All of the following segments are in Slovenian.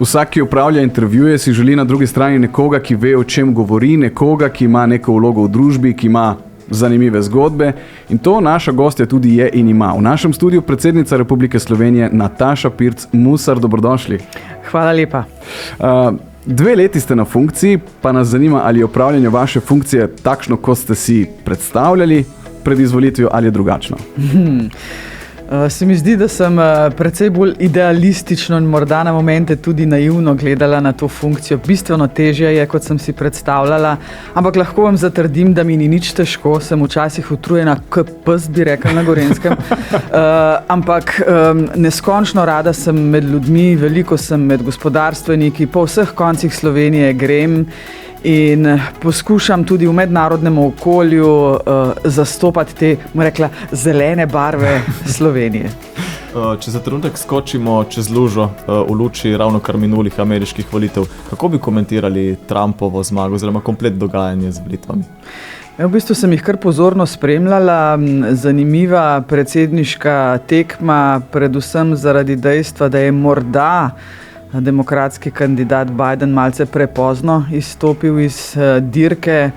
Vsak, ki upravlja intervjuje, si želi na drugi strani nekoga, ki ve, o čem govori, nekoga, ki ima neko vlogo v družbi, ki ima zanimive zgodbe in to naša gostja tudi je in ima. V našem studiu predsednica Republike Slovenije Nataša Pirc Musar, dobrodošli. Hvala lepa. 2 leti ste na funkciji, pa nas zanima, ali je upravljanje vaše funkcije takšno, kot ste si predstavljali pred izvolitvijo, ali je drugačno? Se mi zdi, da sem precej bolj idealistično in morda na momente tudi naivno gledala na to funkcijo. Bistveno težje je, kot sem si predstavljala, ampak lahko vam zatrdim, da mi ni nič težko, sem včasih utrujena kot pes, bi rekla na Gorenjskem. Ampak neskončno rada sem med ljudmi, veliko sem med gospodarstveniki, po vseh koncih Slovenije grem in poskušam tudi v mednarodnem okolju zastopati te, bom rekla, zelene barve Slovenije. Če za trenutek skočimo čez lužo v luči ravno kar minulih ameriških volitev, kako bi komentirali Trumpovo zmago oziroma komplet dogajanje z volitvami? V bistvu sem jih kar pozorno spremljala, zanimiva predsedniška tekma, predvsem zaradi dejstva, da je morda demokratski kandidat Biden malce prepozno izstopil iz dirke.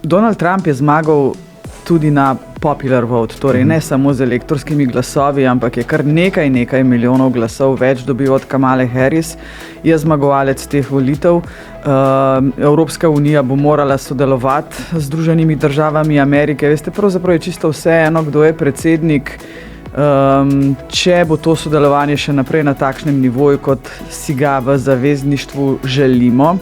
Donald Trump je zmagal tudi na popular vote, torej ne samo z elektorskimi glasovi, ampak je kar nekaj milijonov glasov več dobil od Kamale Harris, je zmagovalec teh volitev. Evropska unija bo morala sodelovati z Združenimi državami Amerike. Veste, pravzaprav je čisto vseeno, kdo je predsednik, če bo to sodelovanje še naprej na takšnem nivoju, kot si ga v zavezništvu želimo.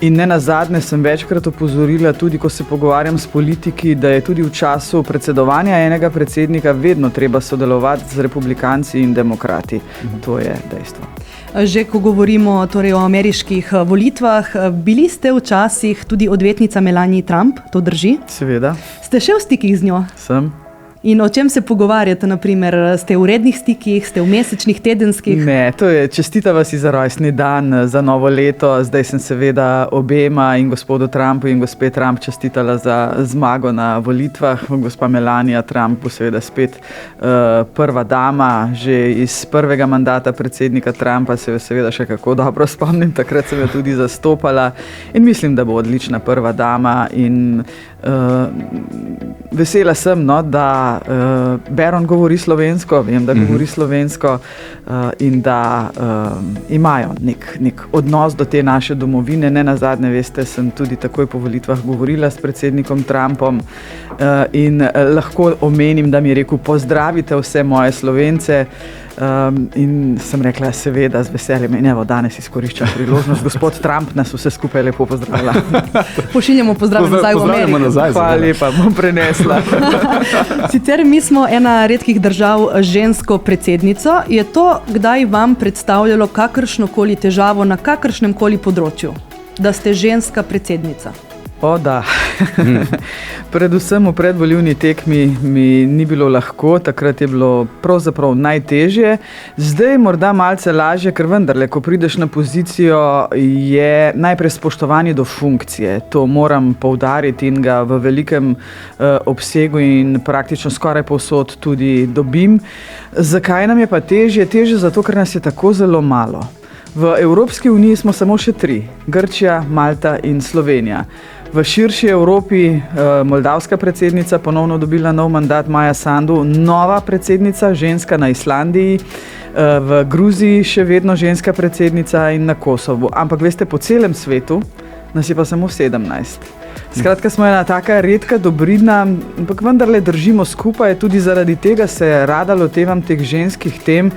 In ne nazadnje sem večkrat opozorila, tudi ko se pogovarjam s politiki, da je tudi v času predsedovanja enega predsednika vedno treba sodelovati z republikanci in demokrati. To je dejstvo. Že ko govorimo torej o ameriških volitvah, bili ste včasih tudi odvetnica Melanie Trump, to drži? Seveda. Ste še v stikih z njo? Sem. In o čem se pogovarjate, naprimer, ste v rednih stikih, ste v mesečnih, tedenskih? Ne, to je čestitava si za rojstni dan, za novo leto. Zdaj sem seveda obema in gospodu Trumpu in gospe Trump čestitala za zmago na volitvah. Gospa Melania Trump bo seveda spet prva dama, že iz prvega mandata predsednika Trumpa se jo seveda še kako dobro spomnim, takrat sem jo tudi zastopala in mislim, da bo odlična prva dama in vesela sem, no, da Baron govori slovensko, vem, da govori slovensko in da imajo nek odnos do te naše domovine. Ne nazadnje, veste, sem tudi takoj po volitvah govorila s predsednikom Trumpom in lahko omenim, da mi je rekel, pozdravite vse moje Slovence. In sem rekla, seveda, z veseljem in evo, danes izkoriščam priložnost. Gospod Trump nas vse skupaj lepo pozdravlja. Pošiljamo pozdrav nazaj v Ameriko. Hvala lepa, bom prenesla. Sicer mi smo ena redkih držav žensko predsednico. Je to kdaj vam predstavljalo kakršnokoli težavo na kakršnemkoli področju, da ste ženska predsednica? O, da. Predvsem v predvolilni tekmi mi ni bilo lahko, takrat je bilo pravzaprav najtežje. Zdaj morda malce lažje, ker vendarle, ko prideš na pozicijo, je najprej spoštovanje do funkcije. To moram poudariti in ga v velikem obsegu in praktično skoraj povsod tudi dobim. Zakaj nam je pa težje? Težje zato, ker nas je tako zelo malo. V Evropski uniji smo samo še 3. Grčija, Malta in Slovenija. V širši Evropi moldavska predsednica ponovno dobila nov mandat, Maja Sandu, nova predsednica, ženska na Islandiji, v Gruziji še vedno ženska predsednica in na Kosovu. Ampak veste, po celem svetu nas je pa samo 17. Skratka, smo ena taka redka dobrina, ampak vendarle držimo skupaj, tudi zaradi tega se rada lotevam teh ženskih tem.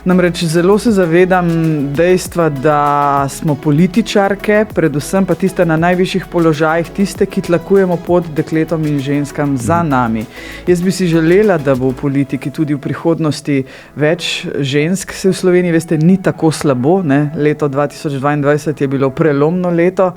Namreč zelo se zavedam dejstva, da smo političarke, predvsem pa tiste na najvišjih položajih, tiste, ki tlakujemo pot dekletom in ženskam za nami. Jaz bi si želela, da bo v politiki tudi v prihodnosti več žensk. Se v Sloveniji, veste, ni tako slabo, ne? Leto 2022 je bilo prelomno leto.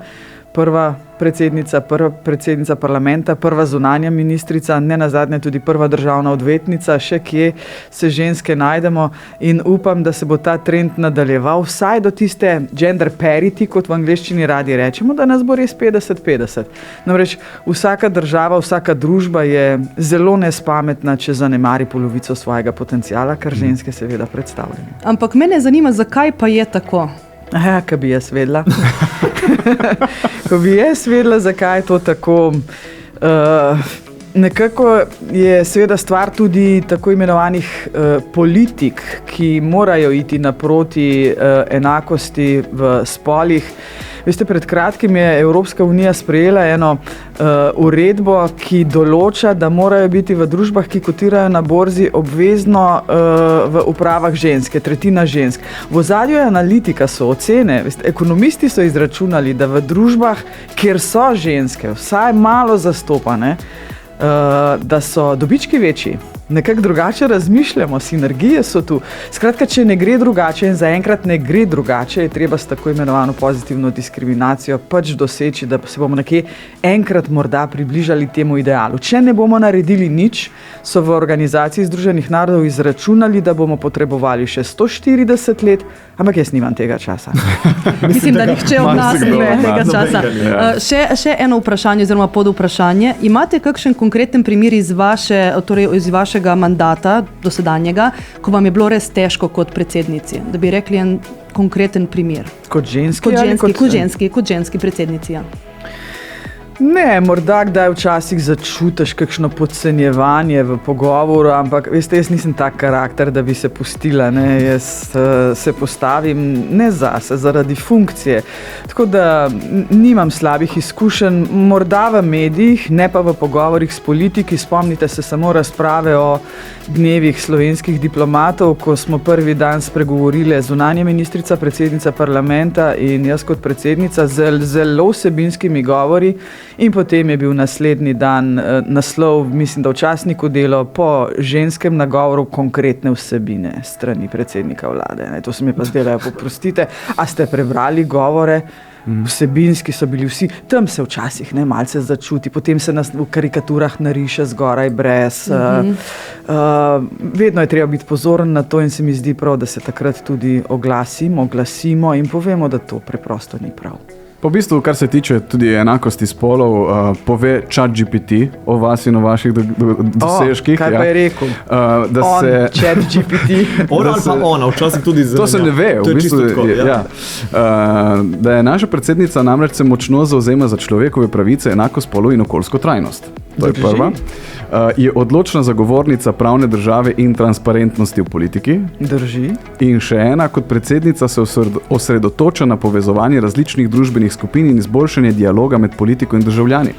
prva predsednica parlamenta, prva zunanja ministrica, ne nazadnje tudi prva državna odvetnica, še kje se ženske najdemo in upam, da se bo ta trend nadaljeval, vsaj do tiste gender parity, kot v angleščini radi rečemo, da nas bo res 50-50. Namreč vsaka država, vsaka družba je zelo nespametna, če zanemari polovico svojega potenciala, kar ženske seveda predstavljajo. Ampak mene zanima, zakaj pa je tako? Ja, ko bi jaz vedela. Ko bi jaz vedela, zakaj je to tako. Nekako je seveda stvar tudi tako imenovanih politik, ki morajo iti naproti enakosti v spolih. Veste, pred kratkim je Evropska unija sprejela eno uredbo, ki določa, da morajo biti v družbah, ki kotirajo na borzi, obvezno v upravah ženske, tretjina žensk. V ozadju je analitika, so ocene. Veste, ekonomisti so izračunali, da v družbah, kjer so ženske, vsaj malo zastopane, da so dobički večji. Nekako drugače razmišljamo, sinergije so tu. Skratka, če ne gre drugače in zaenkrat ne gre drugače, je treba s tako imenovano pozitivno diskriminacijo pač doseči, da se bomo nekje enkrat morda približali temu idealu. Če ne bomo naredili nič, so v Organizaciji Združenih narodov izračunali, da bomo potrebovali še 140 let, ampak jaz nimam tega časa. Mislim, da nihče od nas nima tega časa. Še eno vprašanje oziroma podvprašanje. Imate kakšen konkreten primer iz vašega mandata dosedanjega, ko vam je bilo res težko kot predsednici? Da bi rekli en konkreten primer. Kot ženski? Kot ženski predsednici, ja. Ne, morda kdaj včasih začutiš kakšno podcenjevanje v pogovoru, ampak veste, jaz nisem tak karakter, da bi se pustila, ne, jaz se postavim ne zase, zaradi funkcije. Tako da nimam slabih izkušenj, morda v medijih, ne pa v pogovorih s politiki. Spomnite se samo razprave o dnevih slovenskih diplomatov, ko smo prvi dan spregovorile zunanja ministrica, predsednica parlamenta in jaz kot predsednica z zelo vsebinskimi govori. In potem je bil naslednji dan naslov, mislim, da v časniku Delo, po ženskem nagovoru konkretne vsebine strani predsednika vlade. To se mi pa zdelo, poprostite, a ste prebrali govore? Vsebinski so bili vsi, tam se včasih malce začuti, potem se nas v karikaturah nariše zgoraj brez. Vedno je treba biti pozoren na to in se mi zdi prav, da se takrat tudi oglasimo in povemo, da to preprosto ni prav. Po bistvu, kar se tiče tudi enakosti spolov, pove ChatGPT o vas in o vaših dosežkih. Kaj pa je rekel? ChatGPT. Ona, včasih tudi zelo. To se ne ve. To je čisto tako. Da je naša predsednica namreč se močno zavzema za človekove pravice, enako spolov in okoljsko trajnost. To je prva. Je odločna zagovornica pravne države in transparentnosti v politiki. Drži. In še ena, kot predsednica se osredotoča na povezovanje različnih družbenih skupin in izboljšanje dialoga med politiko in državljani.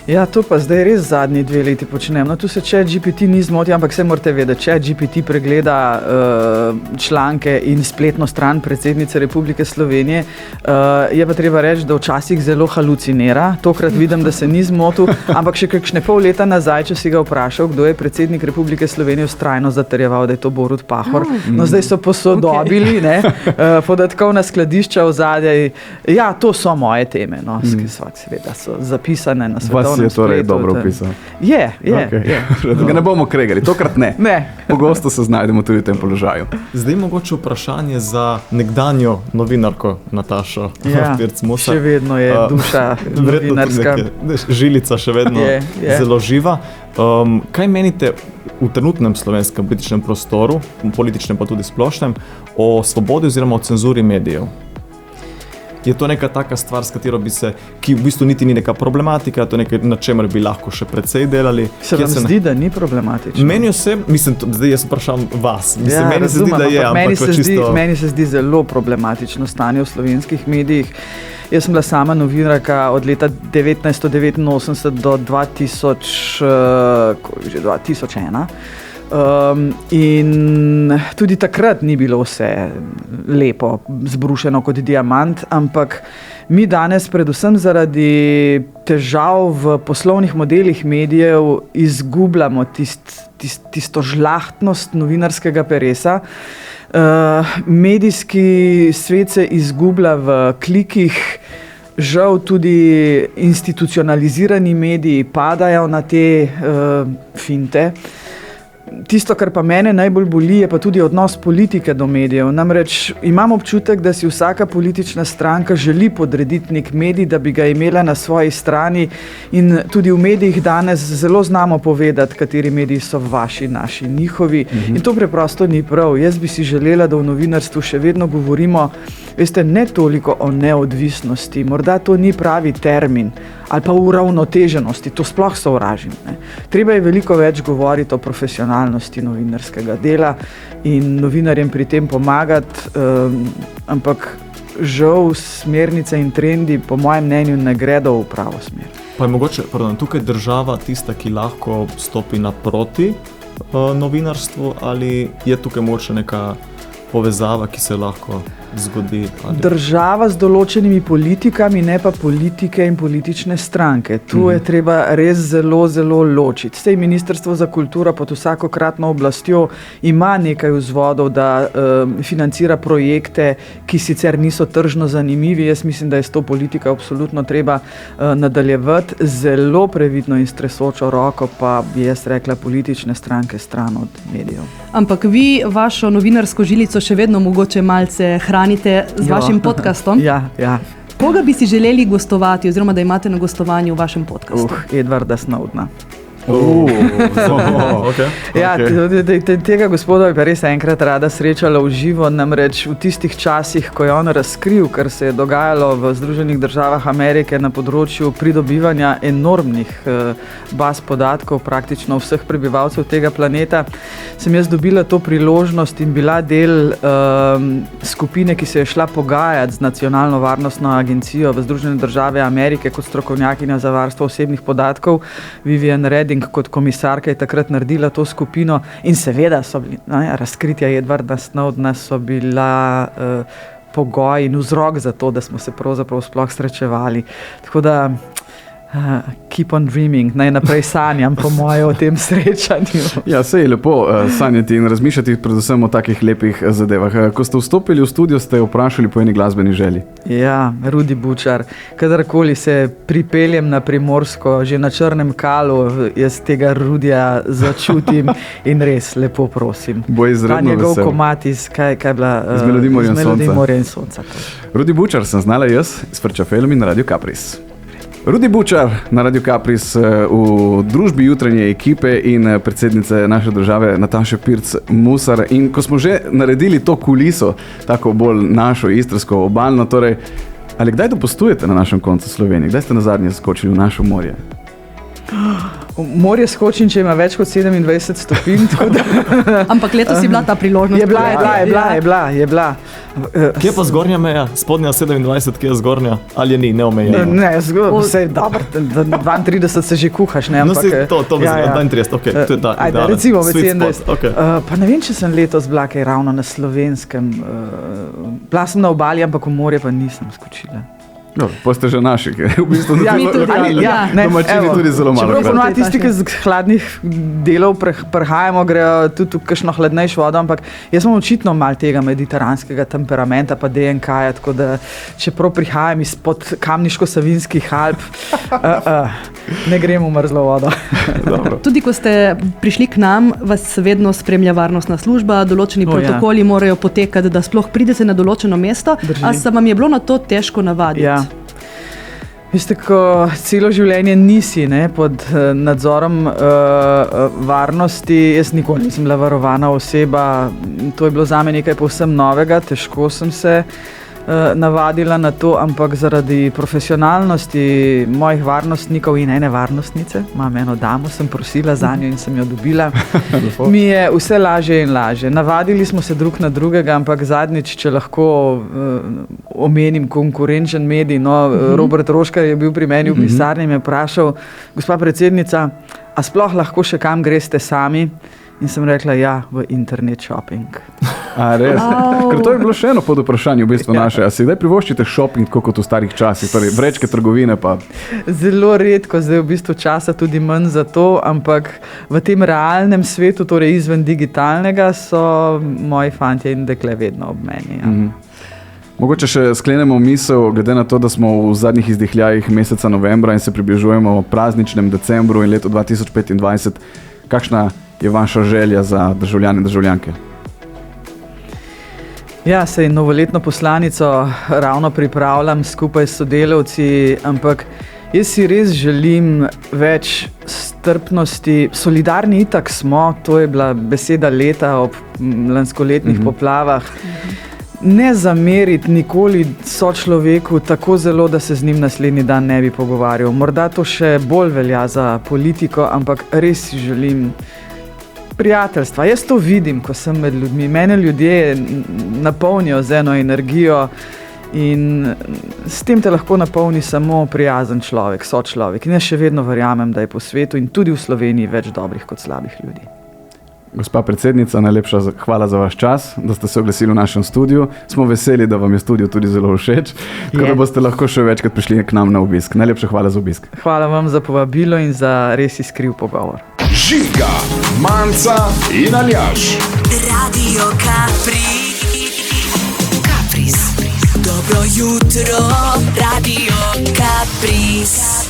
Ja, to pa zdaj res zadnji 2 leti počnem. No, tu se ChatGPT ni zmotil, ampak se morate vedeti, ChatGPT pregleda članke in spletno stran predsednice Republike Slovenije. Je pa treba reči, da včasih zelo halucinira. Tokrat vidim, da se ni zmotil, ampak še kakšne pol leta nazaj, če si ga vprašal, kdo je predsednik Republike Slovenije, vztrajno zatrjeval, da je to Borut Pahor. No, zdaj so posodobili, podatkovna skladišča ozadje. Ja, to so moje teme, seveda so zapisane na svetovnem spletu. Vas je torej dobro opisal? Je. Ga ne bomo kregali, tokrat ne. Pogosto se znajdemo tudi v tem položaju. Zdaj mogoče vprašanje za nekdanjo novinarko Natašo Pirc-Musar. Še vedno je duša novinarska. Žilica še vedno zelo živa. Kaj menite v trenutnem slovenskem političnem prostoru, političnem pa tudi splošnem, o svobodi oziroma o cenzuri medijev? Je to neka taka stvar, s katero bi se, ki v bistvu niti ni neka problematika, to je nekaj, na čemer bi lahko še precej delali? Se vam zdi, da ni problematično? Meni zdaj jaz vprašam vas. Meni se zdi, da je, ampak meni se zdi zelo problematično stanje v slovenskih medijih. Jaz sem bila sama novinarka od leta 1989 do 2001. In tudi takrat ni bilo vse lepo zbrušeno kot diamant, ampak mi danes predvsem zaradi težav v poslovnih modelih medijev izgubljamo tisto žlahtnost novinarskega peresa. Medijski svet se izgublja v klikih, žal tudi institucionalizirani mediji padajo na te finte. Tisto, kar pa mene najbolj boli, je pa tudi odnos politike do medijev. Namreč imam občutek, da si vsaka politična stranka želi podrediti nek medij, da bi ga imela na svoji strani, in tudi v medijih danes zelo znamo povedati, kateri mediji so vaši, naši, njihovi. In to preprosto ni prav. Jaz bi si želela, da v novinarstvu še vedno govorimo, veste, ne toliko o neodvisnosti, morda to ni pravi termin, ali pa uravnoteženosti, to sploh sovražim. Treba je veliko več govoriti o profesionalnosti novinarskega dela in novinarjem pri tem pomagati, ampak žal smernice in trendi po mojem mnenju ne gredo v pravo smer. Pa je mogoče, tukaj država tista, ki lahko stopi naproti novinarstvu, ali je tukaj mogoče neka povezava, ki se lahko zgodi? Ali? Država z določenimi politikami, ne pa politike in politične stranke. Tu je treba res zelo, zelo ločiti. Sej Ministrstvo za kulturo pod vsakokratno oblastjo ima nekaj vzvodov, da financira projekte, ki sicer niso tržno zanimivi. Jaz mislim, da je s to politiko absolutno treba nadaljevati. Zelo previdno in s tresočo roko pa bi jaz rekla politične stranke stran od medijev. Ampak vi vašo novinarsko žilico še vedno mogoče malce hranite z vašim podcastom. Ja. Koga bi si želeli gostovati oziroma da imate na gostovanju v vašem podcastu? Edvarda Snowdena. Okay. Ja, tega gospoda bi pa res enkrat rada srečala v živo, namreč v tistih časih, ko je on razkril, kar se je dogajalo v Združenih državah Amerike na področju pridobivanja enormnih baz podatkov praktično vseh prebivalcev tega planeta, sem jaz dobila to priložnost in bila del skupine, ki se je šla pogajati z Nacionalno varnostno agencijo v Združene države Amerike kot strokovnjakinja za varstvo osebnih podatkov. Vivian Redding kot komisarka je takrat naredila to skupino in seveda so bili, razkritja Edwarda Snowdena so bila pogoj in vzrok za to, da smo se pravzaprav sploh srečevali. Tako da keep on dreaming, naj naprej sanjam po moje o tem srečanju. Ja, sej je lepo sanjati in razmišljati predvsem o takih lepih zadevah. Ko ste vstopili v studio, ste vprašali po eni glasbeni želji. Ja, Rudi Bučar. Kadarkoli se pripeljem na Primorsko, že na Črnem Kalu, jaz tega Rudija začutim in res lepo prosim. Bo izredno vesel. Ta njegov komad iz, kaj je bila? Z Melodij morja in sonca. Rudi Bučar sem znala jaz iz Frčafelm in Radio Kapris. Rudi Bučar na Radio Kapris v družbi jutranje ekipe in predsednice naše države Nataše Pirc Musar. In ko smo že naredili to kuliso, tako bolj našo istrsko obalno, torej, ali kdaj dopustujete na našem koncu Slovenije? Kdaj ste nazadnje skočili v našo morje? Morje skočim, če ima več kot 27 stopinj. Ampak letos je bila ta priložnost. Je bila. Kje je pa zgornja meja? Spodnja 27, kje je zgornja? Ali je ni, neomejeno? Ne, vse je dobro, 32 se že kuhaš, ne? No, si to bi zelo, 32, ok. To je ta, ajde, recimo med 27. Okay. Pa ne vem, če sem letos bila kaj ravno na Slovenskem. Bila sem na obali, ampak v morje pa nisem skočila. Pa ste že naši, ker v bistvu domačini tudi zelo malo. Čeprav ponovadi tisti, ki z hladnih delov prihajamo, grejo tudi v kakšno hladnejšo vodo, ampak jaz imam očitno malo tega mediteranskega temperamenta pa DNK-ja, tako da čeprav prihajam izpod Kamniško-Savinskih Alp, ne grem v mrzlo vodo. Tudi ko ste prišli k nam, vas vedno spremlja varnostna služba, določeni protokoli morajo potekati, da sploh pridete na določeno mesto. A se vam je bilo na to težko navaditi? Ja. Veste, ko celo življenje nisi pod nadzorom varnosti, jaz nikoli nisem bila varovana oseba, to je bilo zame nekaj povsem novega, težko sem se navadila na to, ampak zaradi profesionalnosti mojih varnostnikov in ene varnostnice, imam eno damo, sem prosila za njo in sem jo dobila, mi je vse lažje in lažje. Navadili smo se drug na drugega, ampak zadnjič, če lahko omenim konkurenčen medij, Robert Roškar je bil pri meni v pisarni in me vprašal, gospa predsednica, a sploh lahko še kam greste sami? In sem rekla, ja, v internet shopping. A res? Ker to je bilo še eno pod vprašanje v bistvu naše. A si zdaj privoščite shopping, kot v starih časih, torej vrečke, trgovine pa? Zelo redko, zdaj v bistvu časa tudi manj za to, ampak v tem realnem svetu, torej izven digitalnega, so moji fantje in dekle vedno ob meni. Ja. Mogoče še sklenemo misel, glede na to, da smo v zadnjih izdihljajih meseca novembra in se približujemo prazničnem decembru in letu 2025. Kakšna je vaša želja za državljane in državljanke? Ja, sej novoletno poslanico ravno pripravljam skupaj s sodelavci, ampak jaz si res želim več strpnosti. Solidarni itak smo, to je bila beseda leta ob lanskoletnih poplavah. Ne zameriti nikoli sočloveku tako zelo, da se z njim naslednji dan ne bi pogovarjal. Morda to še bolj velja za politiko, ampak res si želim prijateljstva. Jaz to vidim, ko sem med ljudmi. Mene ljudje napolnijo z eno energijo in s tem te lahko napolni samo prijazen človek, sočlovek. In jaz še vedno verjamem, da je po svetu in tudi v Sloveniji več dobrih kot slabih ljudi. Gospa predsednica, najlepša hvala za vaš čas, da ste se oglasili v našem studiu. Smo veseli, da vam je studio tudi zelo všeč, tako da boste lahko še večkrat prišli k nam na obisk. Najlepša hvala za obisk. Hvala vam za povabilo in za res iskriv pogovor. Žiga, Manca in Aljaž. Radio Capriz. Dobro jutro, Radio Capriz.